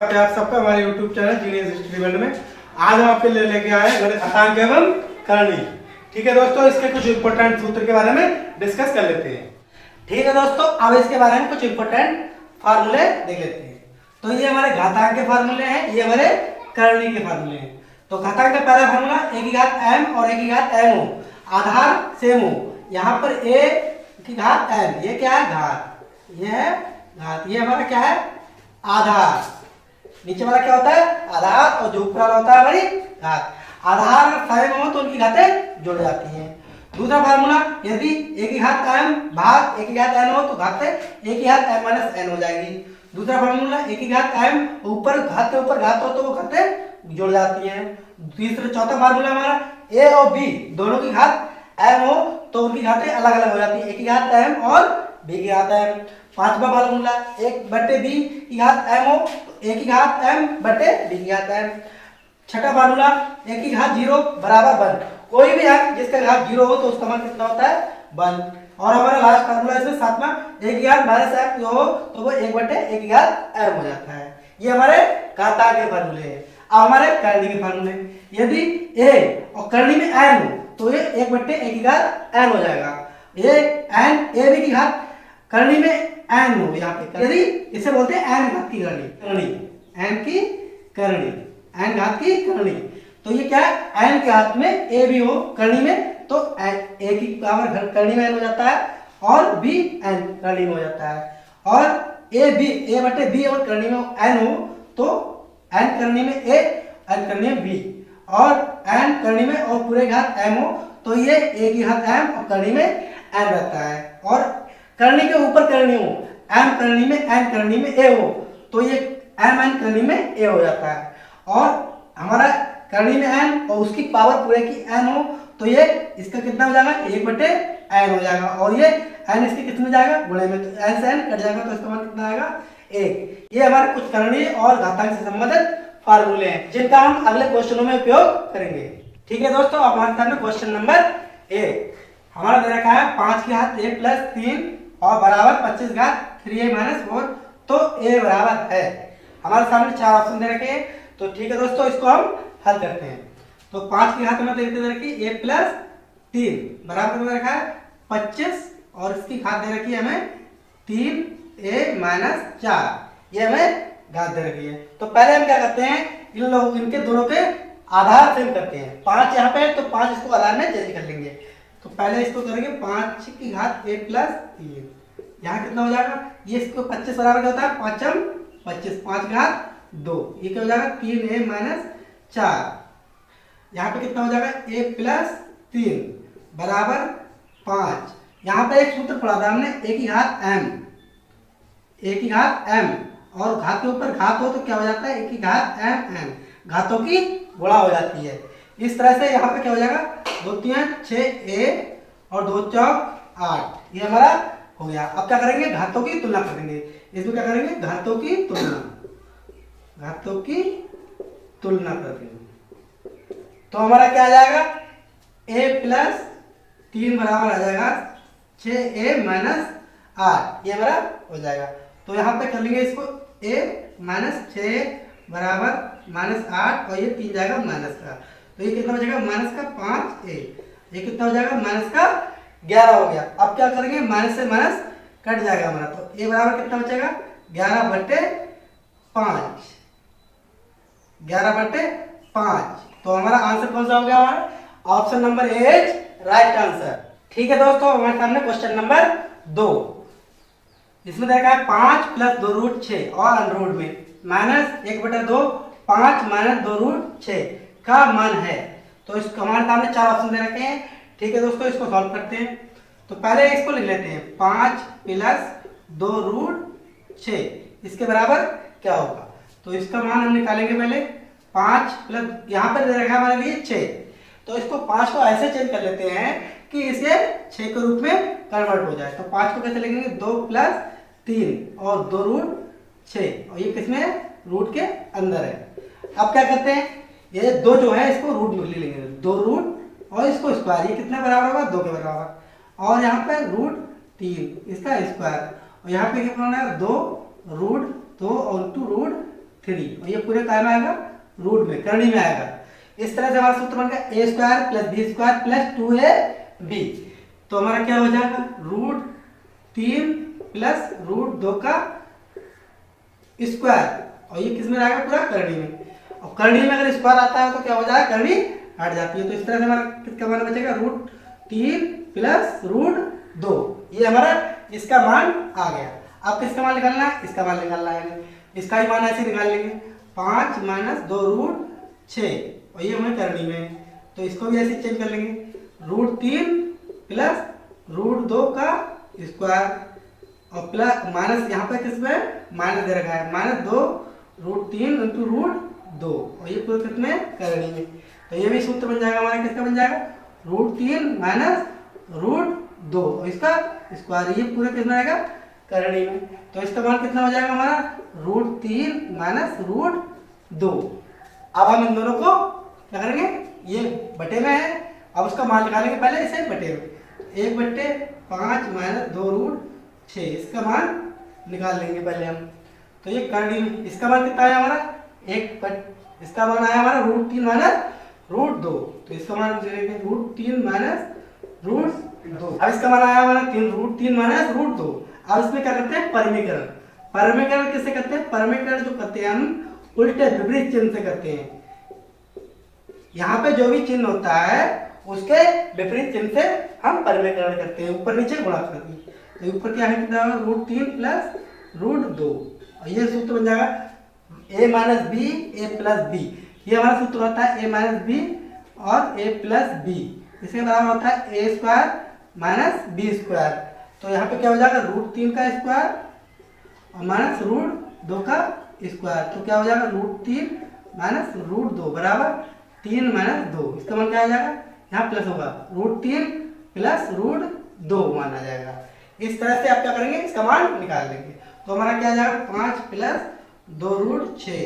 आप सबका हमारे YouTube channel genius history world में आज हम आपके लिए लेके आए हैं गणित घातांक एवं करणी। ठीक है दोस्तों, इसके कुछ इंपॉर्टेंट सूत्र के बारे में डिस्कस कर लेते हैं। ठीक है दोस्तों, अब इसके बारे में कुछ इंपॉर्टेंट फार्मूले देख लेते हैं। तो ये हमारे घातांक के फार्मूले हैं, ये हमारे करणी के फार्मूले हैं। तो घातांक का पहला फार्मूला a की घात m और a की घात m हो, आधार सेम हो। यहाँ पर a की घात m, ये क्या है घात, ये है घात, ये हमारा क्या है आधार। नीचे वाला क्या होता है आधार और जो ऊपर वाला होता है हमारी घात। आधार सेम हो तो उनकी घातें जुड़ जाती हैं। दूसरा फार्मूला, यदि a की घात m भाग a की घात n हो तो घात a की घात m माइनस n हो जाएगी। दूसरा फार्मूला, a की घात m ऊपर घात के ऊपर घात हो तो वो घातें जुड़ जाती हैं। चौथा फार्मूला हमारा a और b दोनों की घात m हो तो उनकी घातें अलग अलग हो जाती है, a की घात m और b की घात m। पांचवा फार्मूला, 1/b की घात m हो तो a की घात m बटे b की घात m। छठा फार्मूला, a की घात 0 बराबर 1। कोई भी अंक जिसका घात 0 हो तो उसका मान कितना होता है 1। और हमारा लास्ट फार्मूला इसमें सातवां, a की घात माइनस m जो हो तो वो 1/a की घात m हो जाता है। ये हमारे घातांक के फार्मूले हैं। अब हमारे करणी के फार्मूले, यदि a और करणी में n हो तो ये 1/a की घात n हो जाएगा। ये n a b की घात करणी में n हो, यहाँ पे यदि इसे बोलते हैं n घात की करणी, n की करणी, n घात की करणी। तो ये क्या है n के घात में a b हो करणी में तो a की पावर करणी में n हो जाता है और b n करणी में हो जाता है। और a बटे b और करणी में n हो तो n करणी में a, n करणी में b और n करणी में और पूरे घात m हो तो ये a की घात m और करणी में n रहता है। और करणी के ऊपर करणी हो, m करणी में n करणी में a हो तो ये m n करणी में a हो जाता है। और हमारा करणी में n और उसकी पावर पूरे की n हो तो ये इसका कितना हो जाएगा 1/n हो जाएगा। और ये n इसके कितने में जाएगा गुणे में, तो n से n कट जाएगा तो इसका मान कितना आएगा 1। ये हमारे कुछ करणी और घातांक से संबंधित फार्मूले हैं जिनका हम अगले क्वेश्चनों में उपयोग करेंगे। ठीक है दोस्तों, अब हमारे सामने क्वेश्चन नंबर 1 हमारा दे रखा है 5 की घात a प्लस 3 और बराबर 25 घात 3a माइनस 4 तो a बराबर है। हमारे सामने 4 ऑप्शन दे रखे हैं। तो ठीक है दोस्तों, इसको हम हल करते हैं। तो 5 की घात में देखते दे रखी a प्लस 3 बराबर दे रखा है 25 और इसकी घात दे रखी है हमें 3a माइनस 4, ये हमें घात दे रखी है। तो पहले हम क्या करते हैं, इनके दोनों के आधार सेम करते हैं। 5 यहाँ पे तो 5 इसको आधार में चेंज कर लेंगे। तो पहले इसको करेंगे 5 की घात a प्लस 3, यहाँ कितना हो जाएगा, ये इसको 25 बराबर क्या होता है 5m 25, 5 घात 2, ये क्या हो जाएगा 3a माइनस 4। यहाँ पे कितना हो जाएगा a प्लस 3 बराबर 5। यहाँ पे एक सूत्र पढ़ा था हमने a की घात m और घात के ऊपर घात हो तो क्या हो जाता है a की घात m, घातों की गुणा हो जाती है। इस तरह से यहाँ पे क्या हो जाएगा 2 3 6a और 2 4 8, ये हमारा हो गया। अब क्या करेंगे घातों की तुलना करेंगे। इसमें क्या करेंगे घातों की तुलना करेंगे तो हमारा क्या आ जाएगा a प्लस 3 बराबर आ जाएगा 6a माइनस 8, ये हमारा हो जाएगा। तो यहाँ पे कर लेंगे इसको a माइनस 6 बराबर माइनस 8 और ये 3 जाएगा माइनस का, तो ये कितना हो जाएगा माइनस का 5a, ये कितना हो जाएगा माइनस का 11 हो गया। अब क्या करेंगे माइनस से माइनस कट जाएगा हमारा, तो a बराबर कितना बचेगा 11/5, 11/5। तो हमारा आंसर कौन सा हो गया हमारा option number A is right answer. ठीक है दोस्तों, हमारे सामने क्वेश्चन नंबर 2, इसमें देखा है 5 प्लस 2 रूट 6 और अनरूट में माइनस 1/2 5 माइनस 2 रूट 6 का मान है। तो इसको हमारे सामने 4 ऑप्शन दे रखे हैं। ठीक है दोस्तों, इसको सॉल्व करते हैं। तो पहले इसको लिख लेते हैं 5 प्लस 2 रूट 6 इसके बराबर क्या होगा। तो इसका मान हम निकालेंगे पहले 5 प्लस यहाँ पर दे रखा है हमारे लिए 6, तो इसको 5 को ऐसे चेंज कर लेते हैं कि इसे 6 के रूप में कन्वर्ट हो जाए। तो 5 को कैसे लिखेंगे 2 प्लस 3 और 2 रूट 6 और ये किसमें रूट के अंदर है। अब क्या करते हैं ये 2 जो है इसको रूट में ले लेंगे, 2 रूट और इसको स्क्वायर, ये कितना बराबर होगा 2 के बराबर। और यहाँ पे रूट 3 इसका स्क्वायर और यहाँ पे क्या करना है 2 रूट 2 और 2 रूट 3 और ये पूरे काय में आएगा, रूट में, करनी में आएगा। इस तरह से हमारा सूत्र बन गया a square plus b square plus 2ab। तो हमारा क्या हो जाएगा, रूट 3 प्लस रूट 2 का स्क्वायर, और ये किस में आएगा, पूरा करनी में। और करनी में अगर स्क्वायर आता है तो क्या हो जाएगा, करनी हट जाती है। तो इस तरह से हमारा किसका मान बचेगा, रूट 3 प्लस रूट 2। ये हमारा इसका मान आ गया। अब किसका मान निकालना है, इसका मान निकालना है। इसका ही मान ऐसे निकाल लेंगे, 5 माइनस 2 रूट 6, और ये हमें करनी में है, तो इसको भी ऐसे चेंज कर लेंगे, रूट 3 प्लस रूट 2 का स्क्वायर, और प्लस माइनस यहाँ पे किसमें माइनस दे रखा है, माइनस 2 रूट 3 इंटू रूट 2, और ये पूरे कितने करनी में। तो ये भी सूत्र बन जाएगा हमारा, किसका बन जाएगा, रूट 3 माइनस रूट 2 और इसका स्क्वायर, ये पूरे कितना आएगा, करनी में। तो इसका मान कितना हो जाएगा हमारा, रूट 3 माइनस रूट 2। अब हम इन दोनों को क्या करेंगे, ये बटे में है, अब उसका मान निकालेंगे, पहले इसे बटे में, 1/5 माइनस 2 रूट 6, इसका मान निकाल लेंगे पहले हम। तो ये करनी में, इसका मान कितना आया हमारा, इसका मान आया हमारा रूट 3 माइनस रूट 2, तो इसका मान लिखेंगे रूट 3 माइनस रूट 2। अब इसका मान आया हमारा रूट 3 माइनस रूट 2। अब इसमें क्या करते हैं, परिमीकरण। परिमीकरण किससे करते हैं, परिमीकरण जो करते हैं हम उल्टे विपरीत चिन्ह से करते हैं। यहाँ पे जो भी चिन्ह होता है उसके विपरीत चिन्ह से हम परिमीकरण करते हैं, ऊपर नीचे गुणा करते हैं। तो ऊपर क्या है, कितना रूट 3 प्लस रूट 2, और ये सूत्र बन जाएगा a minus B A plus B. ये हमारा सूत्र होता है a माइनस बी और a प्लस बी, इसके बराबर होता है A square minus B square. तो यहाँ पे क्या हो जाएगा, रूट 3 का स्क्वायर और माइनस रूट 2 का स्क्वायर, तो क्या हो जाएगा, रूट 3 माइनस रूट 2 बराबर 3 माइनस 2। इसका मान क्या आ जाएगा, यहाँ प्लस होगा, रूट 3 प्लस रूट 2 मान आ जाएगा। इस तरह से आप क्या करेंगे, इसका मान निकाल लेंगे। तो हमारा क्या आ जाएगा, 5 प्लस 2 रूट 6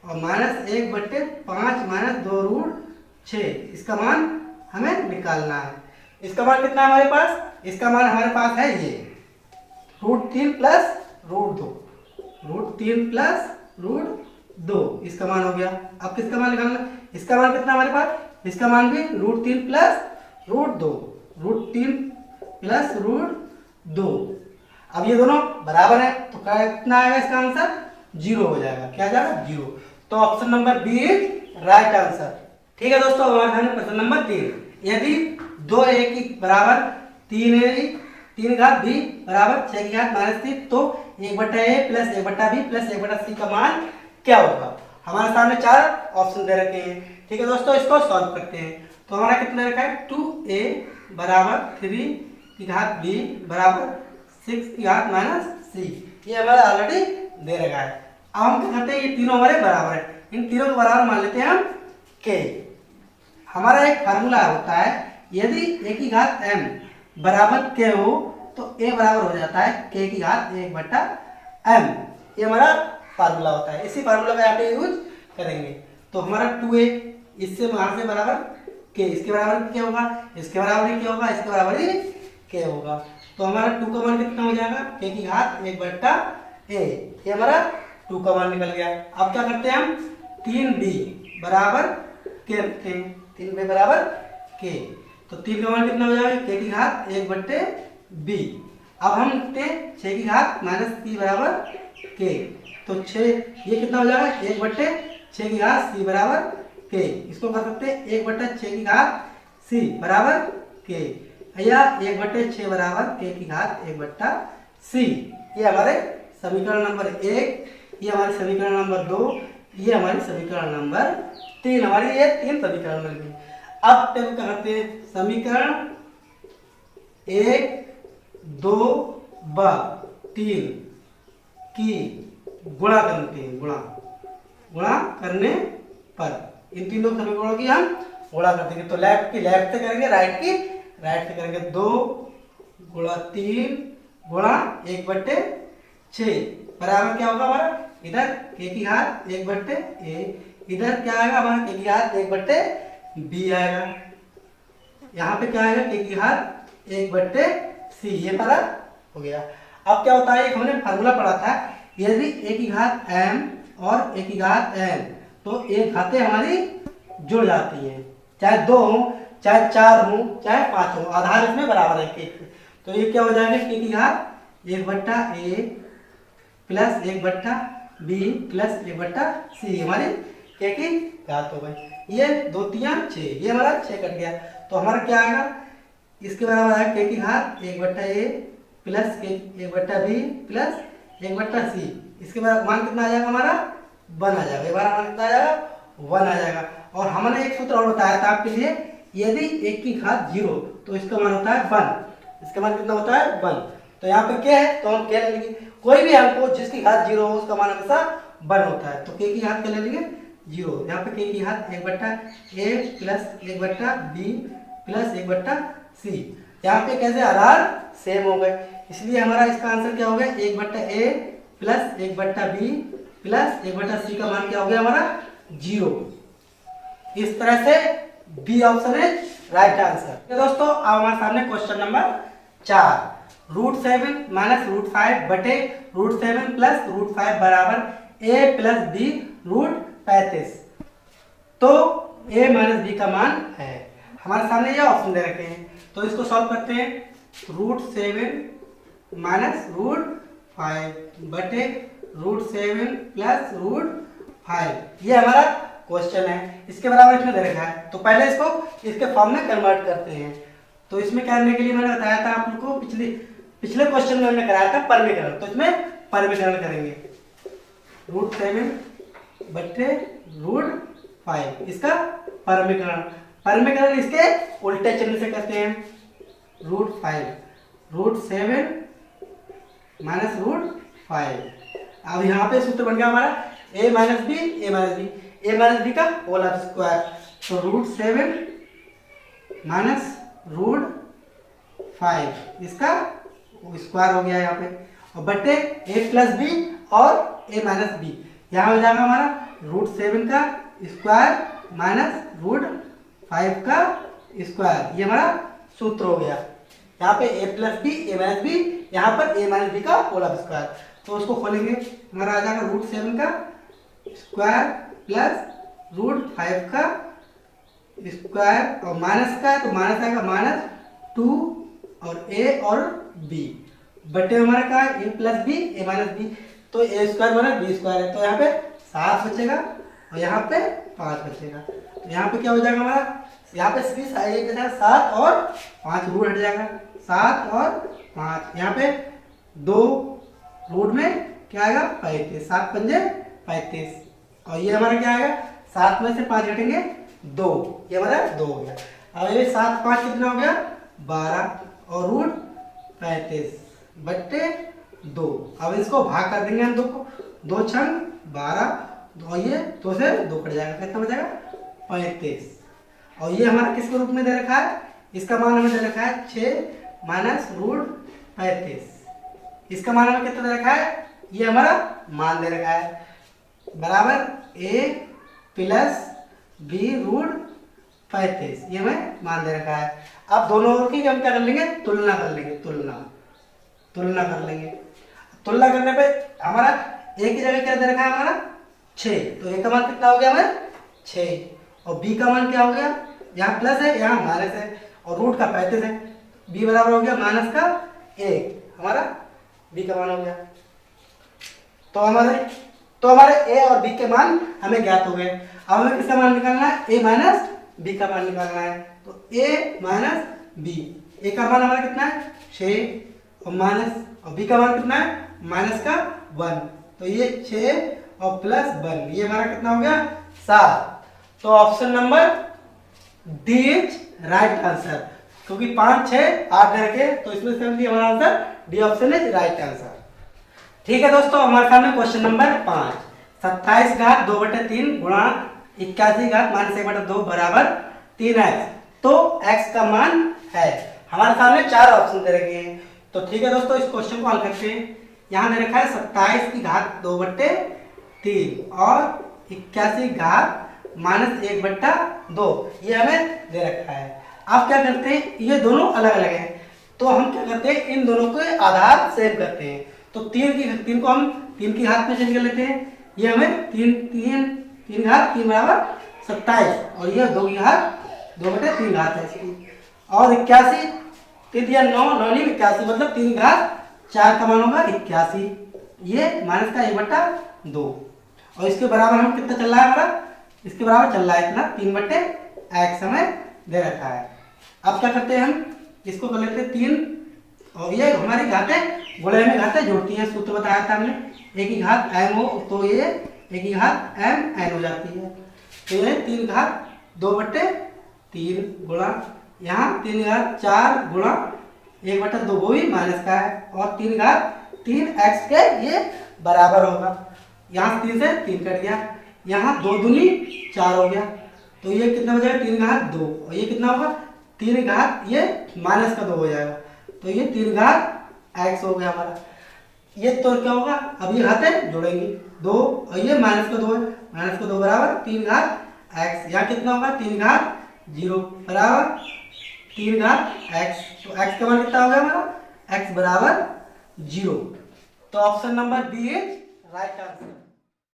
और माइनस 1/5 माइनस 2 रूट 6, इसका मान हमें निकालना है। इसका मान कितना है हमारे पास, इसका मान हमारे पास है ये root 3 plus root 2, root 3 plus root 2, इसका मान हो गया। अब किसका मान निकालना, इसका मान कितना हमारे पास, इसका मान भी root 3 plus root 2, root 3 plus root 2। अब ये दोनों बराबर है, तो कितना आएगा इसका आंसर, 0 हो जाएगा। क्या आ जाएगा, 0। तो option number B is right answer. ठीक है दोस्तों, हमारे सामने प्रश्न नंबर 3, यदि 2a की बराबर 3 घात b बराबर 6 की घात माइनस 3, तो 1/a plus 1/b plus 1/c का मान क्या होगा। हमारे सामने 4 ऑप्शन दे रखे हैं। ठीक है दोस्तों, इसको सॉल्व करते हैं। तो हमारा कितना रखा है, 2a बराबर 3 की घात b बराबर 6 की घात माइनस c, ये हमारा ऑलरेडी दे रखा है। अब हम क्या करते हैं, ये तीनों हमारे बराबर है, इन तीनों को बराबर मान लेते हैं हम k। हमारा एक फार्मूला होता है, यदि a की घात m बराबर k हो तो a बराबर हो जाता है k की घात 1/m। ये हमारा फार्मूला होता है, इसी फार्मूला का यहाँ पे यूज करेंगे। तो हमारा 2a इससे वहां से बराबर k, इसके बराबर क्या होगा, इसके बराबर ही क्या होगा, इसके बराबर ही k होगा। तो हमारा 2 का मान कितना हो जाएगा, k की घात 1/a, ये हमारा 2 का मान निकल गया। अब क्या करते हैं हम, 3b बराबर k रखते हैं, 3b बराबर k, तो 3 का मान कितना हो जाएगा, k की घात 1/b। अब हम लिखते हैं 6 की घात माइनस c बराबर k, तो 6 ये कितना हो जाएगा, 1/6 की घात c बराबर k। इसको कर सकते हैं 1/6 की घात c बराबर k, या 1/6 बराबर k की घात 1/c। ये हमारे समीकरण नंबर 1, ये हमारे समीकरण नंबर 2, ये हमारी समीकरण नंबर 3, हमारी ये 3 समीकरण मिल गई। अब क्या करते हैं, समीकरण 1, 2 व 3 की गुणा करते हैं, गुणा करने पर इन तीनों समीकरणों की हम गुणा करते हैं। तो लेफ्ट की लेफ्ट से करेंगे, राइट की राइट से करेंगे। 2 गुणा 3 गुणा 1/6 बराबर क्या होगा हमारा, इधर k की घात 1/a, इधर क्या आएगा हमारा k की घात 1/b आएगा, यहाँ पे क्या आएगा k की घात 1/c, ये हमारा हो गया। अब क्या होता है, एक हमने फार्मूला पढ़ा था, यदि a की घात m और ए की घात n, तो एक घातें हमारी जुड़ जाती हैं, चाहे 2 हो, चाहे 4 हो, चाहे 5 हो, आधार इसमें बराबर है के। तो ये क्या हो जाएगा, के की घात 1/a plus 1/b plus 1/c हमारी के की घात हो गई। ये 2 3 6, ये हमारा 6 कट गया। तो हमारा क्या आएगा, इसके बराबर है के की घात 1/a plus 1/b plus 1/c। इसके बाद मान कितना आ जाएगा हमारा 1 आ जाएगा। ये बार मान कितना आ जाएगा 1 आ जाएगा। और हमने एक सूत्र और बताया था आपके लिए, यदि 1 की घात 0 तो इसका मान होता है 1। इसका मान कितना होता है 1। तो यहाँ पे क्या है, तो हम क्या ले लेंगे, कोई भी अंक हो जिसकी घात 0 हो उसका मान हमेशा 1 होता है। तो के की घात क्या ले लेंगे 0। यहाँ पे के की घात 1/a plus 1/b plus 1/c। यहाँ पे कैसे आधार सेम हो गए, इसलिए हमारा इसका आंसर क्या हो गया 1/a plus 1/b plus 1/c का मान क्या हो गया हमारा 0। इस तरह से बी ऑप्शन है राइट आंसर। तो दोस्तों अब हमारे सामने क्वेश्चन नंबर 4, √7 माइनस √5 बटे √7 प्लस √5 बराबर a प्लस b √35। तो a माइनस b का मान है, हमारे सामने ये ऑप्शन दे रखे हैं। तो इसको सॉल्व करते हैं, √7 माइनस √5 बटे √7 प्लस √5, ये हमारा क्वेश्चन है। इसके बराबर इसमें दे रखा है, तो पहले इसको इसके फॉर्म में कन्वर्ट करते हैं। तो इसमें करने के लिए मैंने बताया था आप लोग को, पिछले क्वेश्चन में हमने कराया था परमीकरण, तो इसमें परमीकरण करेंगे। √7 बटे √5 इसका परमीकरण इसके उल्टे चिन्ह से करते हैं। √7 माइनस √5। अब यहाँ पे सूत्र बन गया हमारा a माइनस b का होल स्क्वायर। तो √7 माइनस √5 इसका स्क्वायर हो गया यहाँ पे, और बटे a प्लस b और a माइनस b। यहाँ हो जाएगा हमारा √7 का स्क्वायर माइनस √5 का स्क्वायर, ये हमारा सूत्र हो गया। यहाँ पे a plus b a minus b, यहाँ पर a माइनस b का होल स्क्वायर। तो उसको खोलेंगे, हमारा आ जाएगा √7 का स्क्वायर प्लस √5 का स्क्वायर और माइनस का, तो माइनस आएगा -2 और a और b बटे हमारा का a plus b a minus b। तो a square minus b square है, तो यहाँ पे 7 बचेगा और यहाँ पे 5 बचेगा। तो यहाँ पे क्या हो जाएगा हमारा, यहाँ पे 7 और 5 रूट हट जाएगा, 7 और 5, यहाँ पे 2 रूट में क्या आएगा 35, 7 पंजे 35, और ये हमारा क्या आएगा 7 में से 5 घटेंगे 2, ये हमारा 2 हो गया। अब ये 7 5 कितना हो गया 12 और √35 बट्टे 2। अब इसको भाग कर देंगे हम 2 को, 2 छंग 12 और ये 2 से 2 कट जाएगा, कितना बचेगा 35। और ये हमारा किसके रूप में दे रखा है, इसका मान हमें दे रखा है 6 माइनस √35। इसका मान हमें कितना दे रखा है, ये हमारा मान दे रखा है बराबर a प्लस b √35, ये हमें मान दे रखा है। अब दोनों ओर की हम क्या कर लेंगे, तुलना कर लेंगे, तुलना कर लेंगे। तुलना करने पे हमारा a की जगह क्या दे रखा है हमारा 6, तो a का मान कितना हो गया हमें 6, और b का मान क्या हो गया, यहाँ प्लस है यहाँ माइनस है, और रूट का 35 है, b बराबर हो गया माइनस का 1, हमारा b का मान हो गया। तो हमारे a और b के मान हमें ज्ञात हो गए। अब हमें किसका मान निकालना है, a माइनस b का मान निकालना है। तो a माइनस b, a का मान हमारा कितना है 6 और माइनस, और b का मान कितना है माइनस का 1, तो ये 6 और प्लस 1, ये हमारा कितना हो गया 7। तो option number D is right answer, क्योंकि 5 6 8 करके, तो इसमें से हमारा answer D option is right answer. ठीक है दोस्तों, हमारे सामने क्वेश्चन नंबर 5, 27 घात 2/3 गुणा 81 घात -1/2 बराबर 3x। तो x का मान है, हमारे सामने 4 ऑप्शन दे रखे हैं। तो ठीक है दोस्तों, इस क्वेश्चन को हल करते हैं। यहाँ दे रखा है 27 की घात 2/3 और 81 घात -1/2, ये हमें दे रखा है। आप क्या करते हैं, ये दोनों अलग अलग हैं, तो हम क्या करते हैं इन दोनों के आधार सेम करते हैं। तो 3 को हम 3 की घात में चेंज कर लेते हैं, ये हमें तीन घात 3 बराबर 27 और ये 2 की घात 2/3 घात है इसकी। और 81 3 दिया 9 9 नहीं 81 मतलब 3 घात 4 का मान होगा 81। ये माइनस का 1/2 और इसके बराबर हम कितना चल रहा है हमारा, इसके बराबर चल रहा है इतना 3/x हमें दे रखा है। अब क्या करते हैं हम इसको कर लेते हैं 3 और ये हमारी घातें गोले में घातें जोड़ती हैं। सूत्र बताया था हमने, एक की घात m हो तो ये एक की घात m n हो जाती है। तो ये 3 घात 2/3 गुणा यहाँ 3 घात 4 गुणा 1/2 वो भी माइनस का है और 3 घात 3x के ये बराबर होगा। यहाँ 3 से 3 कट गया, यहाँ 2 दूनी 4 हो गया तो ये कितना हो जाएगा 3 घात 2 और ये कितना होगा 3 घात ये माइनस का 2 हो जाएगा तो ये 3 घात x हो गया हमारा। ये तो क्या होगा, अब ये घातें जोड़ेंगे 2 और ये माइनस का 2 है, माइनस का 2 बराबर 3 घात x। यहाँ कितना होगा 3 घात 0 बराबर 3 घात x। तो x का मान कितना हो गया हमारा, x बराबर 0। तो option number B is right answer.